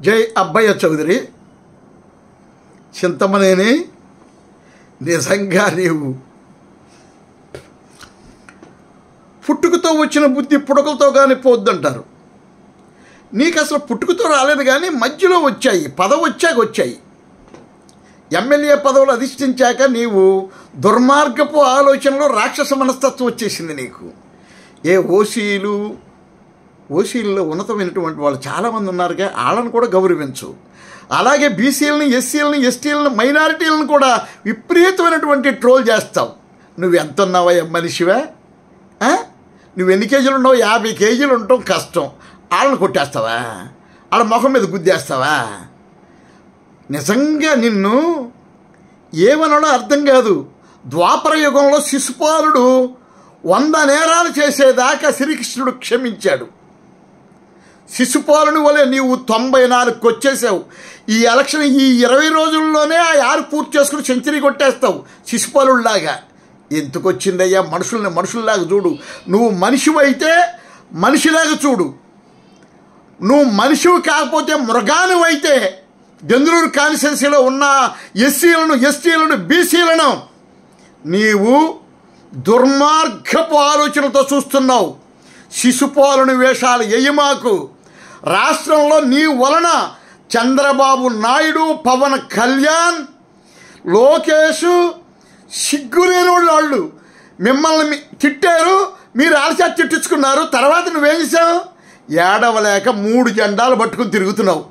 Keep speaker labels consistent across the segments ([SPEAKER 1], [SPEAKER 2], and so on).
[SPEAKER 1] జై అబ్బయ్య చౌదరి. చింతమనేని, నిజంగా నీవు పుట్టుకతో వచ్చిన బుద్ధి పుడకలతో కానీ పోద్దంటారు. నీకు అసలు పుట్టుకతో రాలేదు కానీ మధ్యలో వచ్చాయి, పదవి వచ్చాయి. ఎమ్మెల్యే పదవులు అధిష్ఠించాక నీవు దుర్మార్గపు ఆలోచనలో రాక్షస మనస్తత్వం వచ్చేసింది నీకు. ఏ ఓసీల్లో ఉన్నతమైనటువంటి వాళ్ళు చాలామంది ఉన్నారుగా, వాళ్ళని కూడా గౌరవించు. అలాగే బీసీలని, ఎస్సీలని, ఎస్టీలని, మైనారిటీలను కూడా విపరీతమైనటువంటి ట్రోల్ చేస్తావు. నువ్వు ఎంత ఉన్నావా మనిషివా? నువ్వు ఎన్ని కేజీలు ఉన్నావు? 50 కేజీలు ఉండటం కష్టం. వాళ్ళని కొట్టేస్తావా? వాళ్ళ ముఖం మీద గుద్దేస్తావా? నిజంగా నిన్ను ఏమనడో అర్థం కాదు. ద్వాపర యుగంలో శిశుపాలుడు 100 నేరాలు చేసేదాకా శ్రీకృష్ణుడు క్షమించాడు. శిశుపాలుని వలె నీవు 94కి వచ్చేసావు. ఈ ఎలక్షన్ ఈ 20 రోజుల్లోనే ఆ 6 పూర్తి చేసుకుని సెంచరీ కొట్టేస్తావు శిశుపాలుడిలాగా. ఎందుకు వచ్చిందయ్యా? మనుషుల్లాగా చూడు. నువ్వు మనిషివైతే మనిషిలాగా చూడు. నువ్వు మనిషివి కాకపోతే మృగానివైతే దెందులూరు కాన్స్టిట్యున్సీలో ఉన్న ఎస్సీలను, ఎస్టీలను, బీసీలను నీవు దుర్మార్గపు ఆలోచనలతో చూస్తున్నావు. శిశుపాలుని వేషాలు ఎయ్యమాకు. రాష్ట్రంలో నీ వలన చంద్రబాబు నాయుడు, పవన్ కళ్యాణ్, లోకేష్ సిగ్గులేని వాళ్ళు మిమ్మల్ని తిట్టారు. మీరు ఆలస్యాలు తిట్టించుకున్నారు. తర్వాత నువ్వేం చేసావు? ఏడవలేక 3 జెండాలు పట్టుకుని తిరుగుతున్నావు.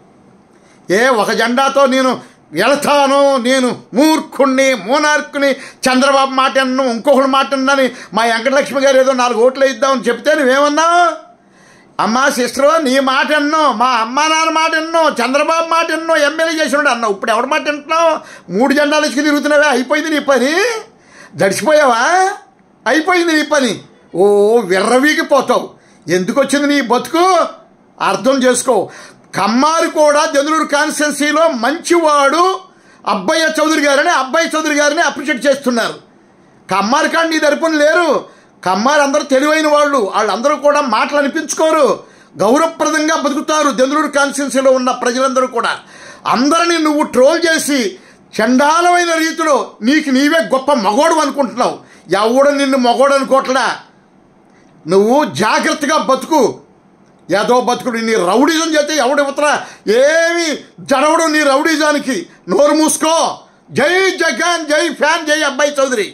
[SPEAKER 1] ఒక జెండాతో నేను వెళతాను, నేను మూర్ఖుణ్ణి, మోనార్కుని, చంద్రబాబు మాట అన్ను, ఇంకొకటి మాట అన్నని మా వెంకటలక్ష్మి గారు ఏదో 4 ఓట్లు ఇద్దామని చెప్తే నువ్వేమన్నావు? అమ్మా సిస్టరు, నీ మాట అన్నో, మా అమ్మా నాన్న మాట అన్నో, చంద్రబాబు మాట అన్నో, ఎమ్మెల్యే చేసినాడు అన్నావు. ఇప్పుడు ఎవరి మాట అంటున్నావు? 3 జెండాలు ఇచ్చుకు తిరుగుతున్నావే. అయిపోయింది నీ పని. దడిచిపోయావా? అయిపోయింది నీ పని. విర్రవీగిపోతావు. ఎందుకు వచ్చింది నీ బతుకు? అర్థం చేసుకో. కమ్మారు కూడా దెందులూరు కాన్స్టిట్యున్సీలో మంచివాడు అబ్బయ్య చౌదరి గారిని అప్రిషియేట్ చేస్తున్నారు. కమ్మారు కాదు నీ తరపున లేరు. కమ్మారు అందరూ తెలివైన వాళ్ళందరూ కూడా మాటలు అనిపించుకోరు, గౌరవప్రదంగా బతుకుతారు. దెందులూరు కాన్స్టిట్యున్సీలో ఉన్న ప్రజలందరూ కూడా అందరినీ నువ్వు ట్రోల్ చేసి చండాలమైన రీతిలో నీవే గొప్ప మగోడు అనుకుంటున్నావు. ఎవడు నిన్ను మగోడు అనుకోవట్లా. నువ్వు జాగ్రత్తగా బతుకు. ఏదో బతుకుడు. నీ రౌడీజం చేస్తే ఎవడు ఇవ్వతరా? ఏమి జడవడు నీ రౌడీజానికి. నోరు మూసుకో. జై జగన్, జై ఫ్యాన్, జై అబ్బాయి చౌదరి.